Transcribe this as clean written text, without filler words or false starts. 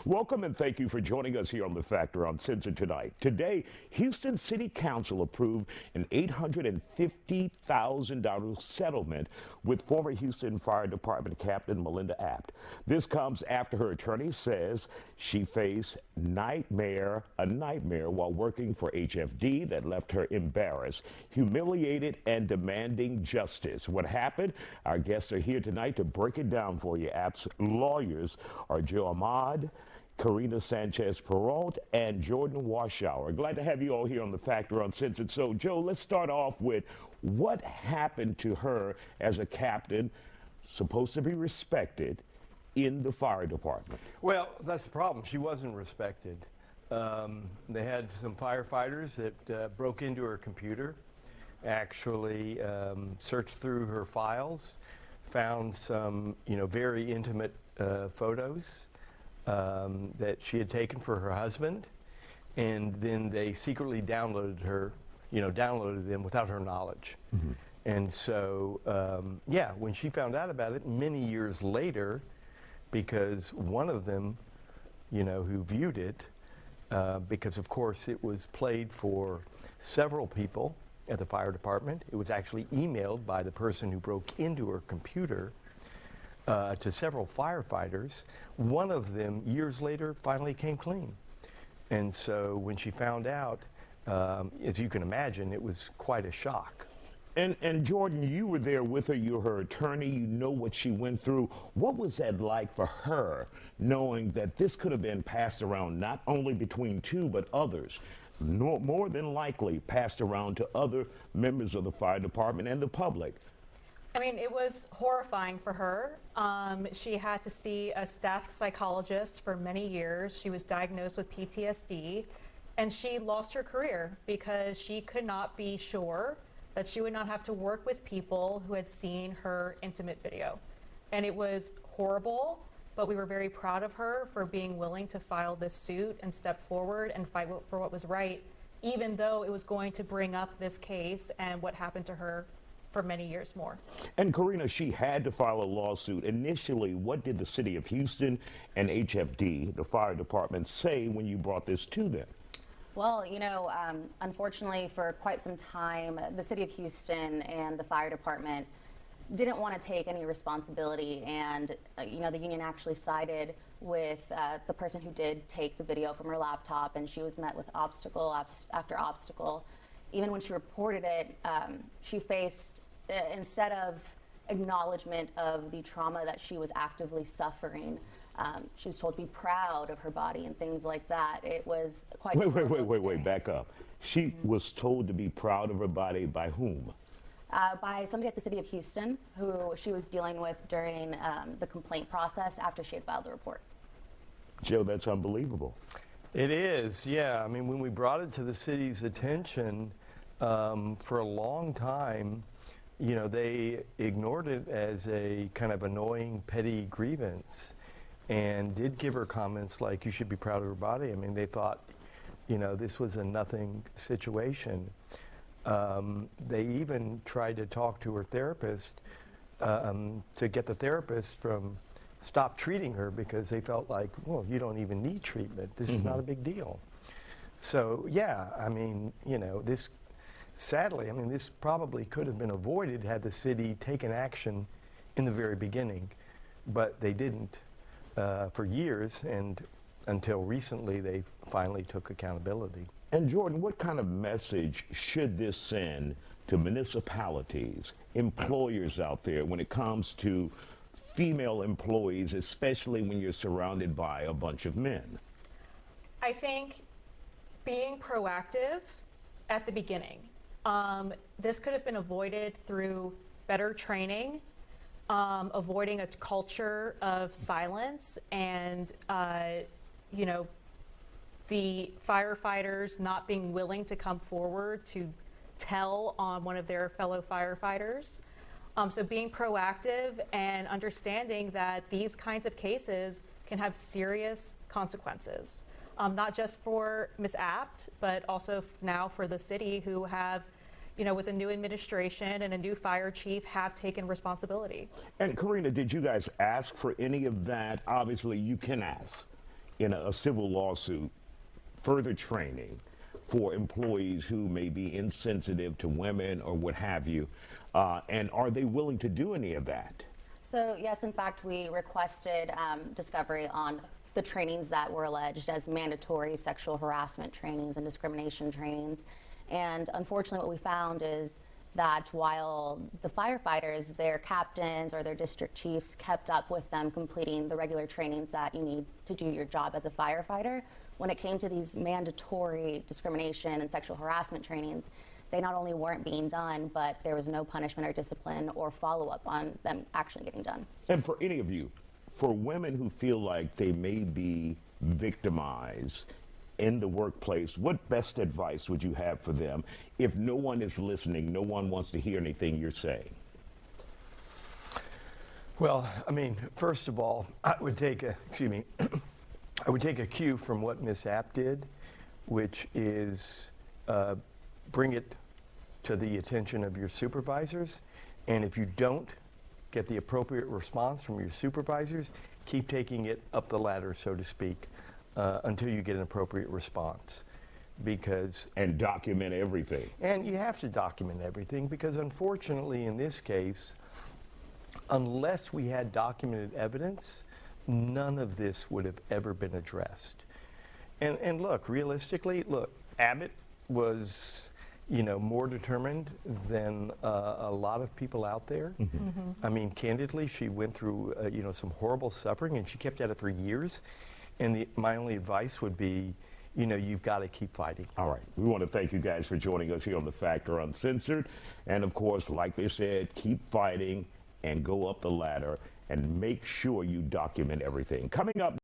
Welcome and thank you for joining us here on The Factor Uncensored tonight. Today, Houston City Council approved an $850,000 settlement with former Houston Fire Department Captain Melinda Abbt. This comes after her attorney says she faced a nightmare while working for HFD that left her embarrassed, humiliated, and demanding justice. What happened? Our guests are here tonight to break it down for you. Abtt's lawyers are Joe Abbt, Karina Sanchez-Peralt, and Jordan Warshauer. Glad to have you all here on The Factor Uncensored. So, Joe, let's start off with what happened to her as a captain, supposed to be respected, in the fire department. Well, that's the problem. She wasn't respected. They had some firefighters that broke into her computer, actually searched through her files, found some, very intimate photos that she had taken for her husband, and then they secretly downloaded them without her knowledge. Mm-hmm. And so, when she found out about it many years later, because one of them, who viewed it, because of course it was played for several people at the fire department. It was actually emailed by the person who broke into her computer to several firefighters. One of them, years later, finally came clean. And so when she found out, as you can imagine, it was quite a shock. And Jordan, you were there with her. You're her attorney. You know what she went through. What was that like for her, knowing that this could have been passed around not only between two, but others, more than likely passed around to other members of the fire department and the public? I mean, it was horrifying for her. She had to see a staff psychologist for many years. She was diagnosed with PTSD, and she lost her career because she could not be sure that she would not have to work with people who had seen her intimate video. And it was horrible, but we were very proud of her for being willing to file this suit and step forward and fight for what was right, even though it was going to bring up this case and what happened to her for many years more. And Karina, she had to file a lawsuit. Initially, what did the city of Houston and HFD, the fire department, say when you brought this to them? Well, unfortunately for quite some time, the city of Houston and the fire department didn't want to take any responsibility, and the union actually sided with the person who did take the video from her laptop, and she was met with obstacle after obstacle. Even when she reported it, she faced, instead of acknowledgement of the trauma that she was actively suffering, she was told to be proud of her body and things like that. It was quite Wait, back up. She was told to be proud of her body by whom? By somebody at the city of Houston who she was dealing with during the complaint process after she had filed the report. Joe, that's unbelievable. It is, yeah. I mean, when we brought it to the city's attention, for a long time, they ignored it as a kind of annoying, petty grievance, and did give her comments like, you should be proud of her body. I mean, they thought, this was a nothing situation. They even tried to talk to her therapist to get the therapist from stop treating her, because they felt like, well, you don't even need treatment. This is not a big deal. So, yeah, I mean, this, sadly, this probably could have been avoided had the city taken action in the very beginning, but they didn't for years, and until recently they finally took accountability. And Jordan, what kind of message should this send to municipalities, employers out there when it comes to female employees, especially when you're surrounded by a bunch of men? I think being proactive at the beginning. This could have been avoided through better training, avoiding a culture of silence, and the firefighters not being willing to come forward to tell on one of their fellow firefighters. So being proactive and understanding that these kinds of cases can have serious consequences, not just for Ms. Abbt, but also now for the city, who have, with a new administration and a new fire chief, have taken responsibility. And Karina, did you guys ask for any of that? Obviously, you can ask. in a civil lawsuit, further training for employees who may be insensitive to women or what have you? And are they willing to do any of that? So yes, in fact, we requested discovery on the trainings that were alleged as mandatory sexual harassment trainings and discrimination trainings. And unfortunately, what we found is that while the firefighters, their captains or their district chiefs kept up with them completing the regular trainings that you need to do your job as a firefighter, when it came to these mandatory discrimination and sexual harassment trainings, they not only weren't being done, but there was no punishment or discipline or follow-up on them actually getting done. And for any of you, for women who feel like they may be victimized in the workplace, what best advice would you have for them if no one is listening, no one wants to hear anything you're saying? Well, I mean, first of all, I would take a, I would take a cue from what Ms. Abbt did, which is bring it to the attention of your supervisors. And if you don't get the appropriate response from your supervisors, keep taking it up the ladder, so to speak, until you get an appropriate response. And document everything. And you have to document everything because unfortunately in this case, unless we had documented evidence, none of this would have ever been addressed. And look, realistically, Abbt was, more determined than a lot of people out there. Mm-hmm. I mean, candidly, she went through, some horrible suffering, and she kept at it for years. And my only advice would be, you've got to keep fighting. All right. We want to thank you guys for joining us here on The Factor Uncensored. And of course, like they said, keep fighting and go up the ladder and make sure you document everything. Coming up.